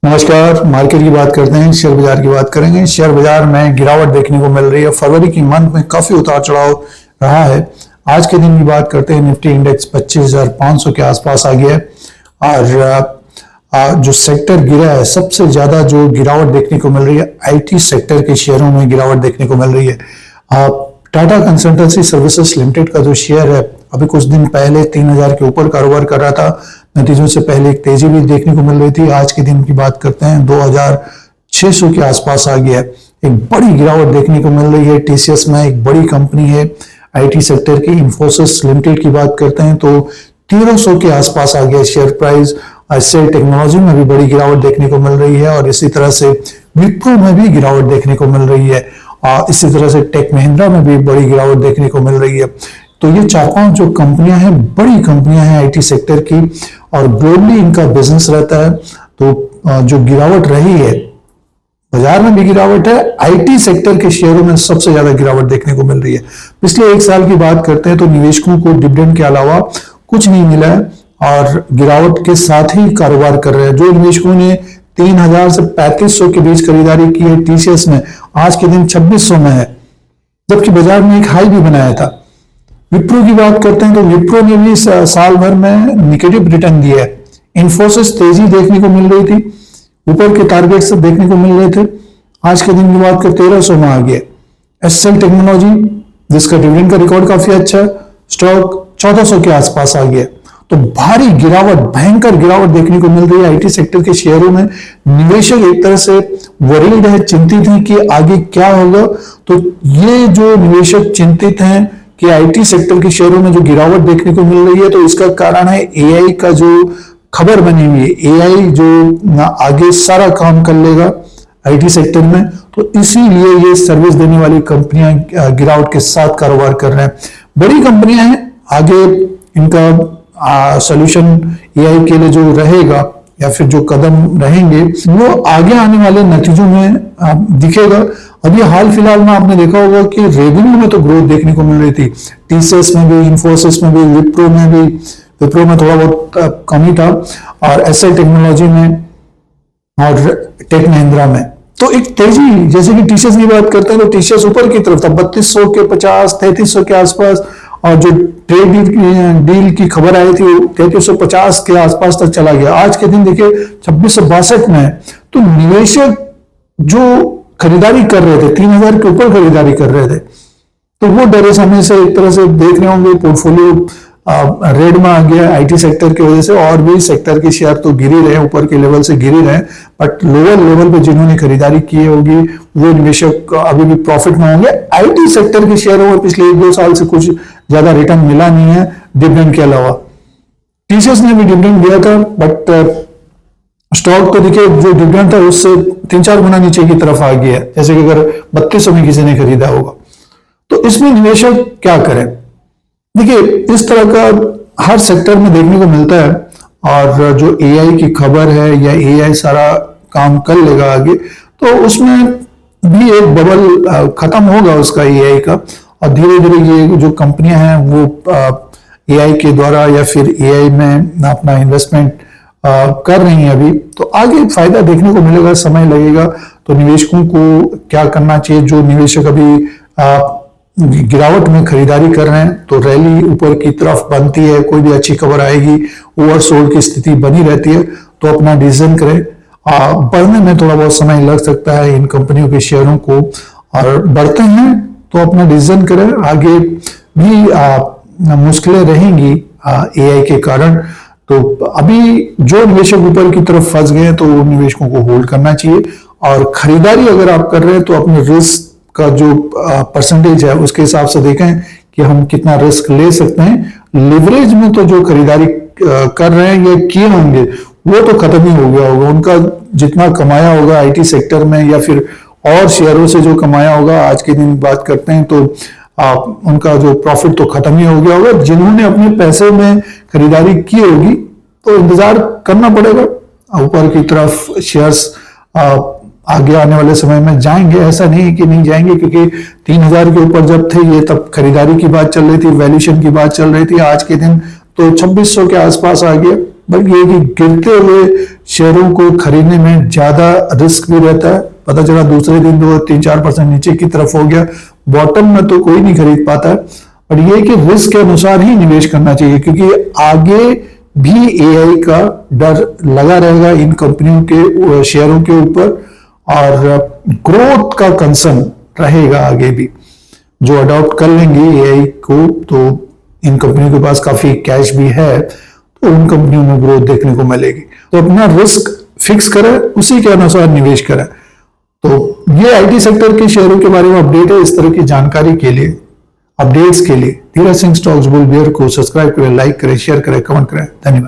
नमस्कार। मार्केट की बात करते हैं, शेयर बाजार की बात करेंगे। शेयर बाजार में गिरावट देखने को मिल रही है। फरवरी की मंथ में काफी उतार चढ़ाव रहा है। आज के दिन की बात करते हैं, निफ्टी इंडेक्स 25,500 के आसपास आ गया है। और जो सेक्टर गिरा है, सबसे ज्यादा जो गिरावट देखने को मिल रही है आईटी सेक्टर के शेयरों में गिरावट देखने को मिल रही है। टाटा कंसल्टेंसी सर्विसेज लिमिटेड का जो शेयर है, अभी कुछ दिन पहले 3,000 के ऊपर कारोबार कर रहा था। नतीजों से पहले एक तेजी भी देखने को मिल रही थी। आज के दिन की बात करते हैं, 2,600 के आसपास आ गया है। एक बड़ी गिरावट देखने को मिल रही है। टीसीएस में एक बड़ी कंपनी है आईटी सेक्टर की, इंफोसिस लिमिटेड की बात करते हैं तो 1,300 के आसपास आ गया शेयर प्राइस। एचसीएल टेक्नोलॉजी में भी बड़ी गिरावट देखने को मिल रही है और इसी तरह से विप्रो में भी गिरावट देखने को मिल रही है। इसी तरह से टेक महिंद्रा में भी बड़ी गिरावट देखने को मिल रही है। तो ये 4-5 जो कंपनियां हैं, बड़ी कंपनियां हैं आईटी सेक्टर की, और ग्लोबली इनका बिजनेस रहता है। तो जो गिरावट रही है, बाजार में भी गिरावट है, आईटी सेक्टर के शेयरों में सबसे ज्यादा गिरावट देखने को मिल रही है। पिछले एक साल की बात करते हैं तो निवेशकों को डिविडेंड के अलावा कुछ नहीं मिला है और गिरावट के साथ ही कारोबार कर रहे हैं। जो निवेशकों ने 3,000 से 3,500 के बीच खरीदारी की है टीसीएस में, आज के दिन 2,600 में है, जबकि बाजार में एक हाई भी बनाया था। विप्रो की बात करते हैं तो विप्रो ने भी साल भर में निगेटिव रिटर्न दिया है। इन्फोसिस तेजी देखने को मिल रही थी, ऊपर के टारगेट से देखने को मिल रहे थे, आज के दिन की बात कर 1,300 में आ गया। एचसीएल टेक्नोलॉजी, जिसका डिविडेंड का रिकॉर्ड काफी अच्छा है, स्टॉक 1,400 के आसपास आ गया। तो भारी गिरावट, भयंकर गिरावट देखने को मिल रही है आईटी सेक्टर के शेयरों में। निवेशक एक तरह से वरीड है, चिंतित हैं कि आगे क्या होगा। तो ये जो निवेशक चिंतित हैं कि आईटी सेक्टर के शेयरों में जो गिरावट देखने को मिल रही है, तो इसका कारण है एआई का जो खबर बनी हुई है। एआई जो आगे सारा काम कर लेगा आईटी सेक्टर में, तो इसीलिए ये सर्विस देने वाली कंपनियां गिरावट के साथ कारोबार कर रहे हैं। बड़ी कंपनियां हैं, आगे इनका सॉल्यूशन एआई के लिए जो रहेगा या फिर जो कदम रहेंगे, वो आगे आने वाले नतीजों में दिखेगा। अभी हाल फिलहाल में आपने देखा होगा कि रेवेन्यू में तो ग्रोथ देखने को मिल रही थी, टीसीएस में भी, इंफोसिस में भी, विप्रो में भी। विप्रो में थोड़ा बहुत कमी था, और एचसीएल टेक्नोलॉजी में और टेक महिंद्रा में तो एक तेजी। जैसे कि टीसीएस की बात करते हैं तो टीसीएस ऊपर की तरफ था, 3,250 के 50, 3,300 के आसपास, और जो ट्रेड डील की खबर आई थी 3,350 के आसपास तक चला गया। आज के दिन देखिए 2,662 में है। तो निवेशक जो खरीदारी कर रहे थे, 3,000 के ऊपर खरीदारी कर रहे थे, तो वो डरे समय से एक तरह से देख रहे होंगे पोर्टफोलियो रेड में आ गया आईटी सेक्टर की वजह से। और भी सेक्टर के शेयर तो गिर ही रहे, ऊपर के लेवल से गिर ही रहे, बट लोअर लेवल पे जिन्होंने खरीदारी की होगी वो निवेशक अभी भी प्रॉफिट में होंगे। आईटी सेक्टर के शेयरों में पिछले 1-2 साल से कुछ ज्यादा रिटर्न मिला नहीं है डिविडेंड के अलावा। टीसीएस ने भी डिविडेंड दिया था, बट स्टॉक तो देखिए जो डिविडेंड था उससे 3-4 गुना नीचे की तरफ आ गया है। जैसे कि अगर 3,200 में किसी ने खरीदा होगा, तो इसमें निवेशक क्या करें? देखिए, इस तरह का हर सेक्टर में देखने को मिलता है। और जो एआई की खबर है, या एआई सारा काम कर लेगा आगे, तो उसमें भी एक बबल खत्म होगा उसका एआई का, और धीरे धीरे ये जो कंपनियां हैं वो एआई के द्वारा या फिर एआई में अपना इन्वेस्टमेंट कर रही हैं अभी, तो आगे फायदा देखने को मिलेगा, समय लगेगा। तो निवेशकों को क्या करना चाहिए? जो निवेशक अभी गिरावट में खरीदारी कर रहे हैं, तो रैली ऊपर की तरफ बनती है, कोई भी अच्छी खबर आएगी, ओवरसोल्ड की स्थिति बनी रहती है, तो अपना डिसीजन करें। बढ़ने में थोड़ा बहुत समय लग सकता है इन कंपनियों के शेयरों को, और बढ़ते हैं तो अपना डिसीजन करें। आगे भी मुश्किलें रहेंगी एआई के कारण। तो अभी जो निवेशक ऊपर की तरफ फंस गए तो निवेशकों को होल्ड करना चाहिए, और खरीदारी अगर आप कर रहे हैं तो अपने रिस्क का जो परसेंटेज है उसके हिसाब से देखें कि हम कितना रिस्क ले सकते हैं। लिवरेज में तो जो खरीदारी कर रहे हैं या किए होंगे वो तो खत्म ही हो गया होगा। उनका जितना कमाया होगा आईटी सेक्टर में या फिर और शेयरों से जो कमाया होगा, आज के दिन बात करते हैं तो उनका जो प्रॉफिट तो खत्म ही हो गया होगा। जिन्होंने अपने पैसे में खरीदारी की होगी तो इंतजार करना पड़ेगा, ऊपर की तरफ शेयर्स आगे आने वाले समय में जाएंगे। ऐसा नहीं कि नहीं जाएंगे, क्योंकि 3,000 के ऊपर जब थे ये, तब खरीदारी की बात चल रही थी, वैल्यूएशन की बात चल रही थी। आज के दिन तो 2,600 के आसपास आ गया, बट ये कि गिरते हुए शेयरों को खरीदने में ज्यादा रिस्क भी रहता है। पता चला दूसरे दिन तो 3-4% नीचे की तरफ हो गया, बॉटम में तो कोई नहीं खरीद पाता है। और ये कि रिस्क के अनुसार ही निवेश करना चाहिए, क्योंकि आगे भी एआई का डर लगा रहेगा इन कंपनियों के शेयरों के ऊपर, और ग्रोथ का कंसर्न रहेगा आगे भी। जो अडॉप्ट कर लेंगे एआई को, तो इन कंपनियों के पास काफी कैश भी है, तो उन कंपनियों में ग्रोथ देखने को मिलेगी। तो अपना रिस्क फिक्स करें, उसी के अनुसार निवेश करें। तो ये आईटी सेक्टर के शेयरों के बारे में अपडेट है। इस तरह की जानकारी के लिए, अपडेट्स के लिए Dheeraj Singh stocks bull beer को सब्सक्राइब करें, लाइक करें, शेयर करें, कमेंट करें। धन्यवाद।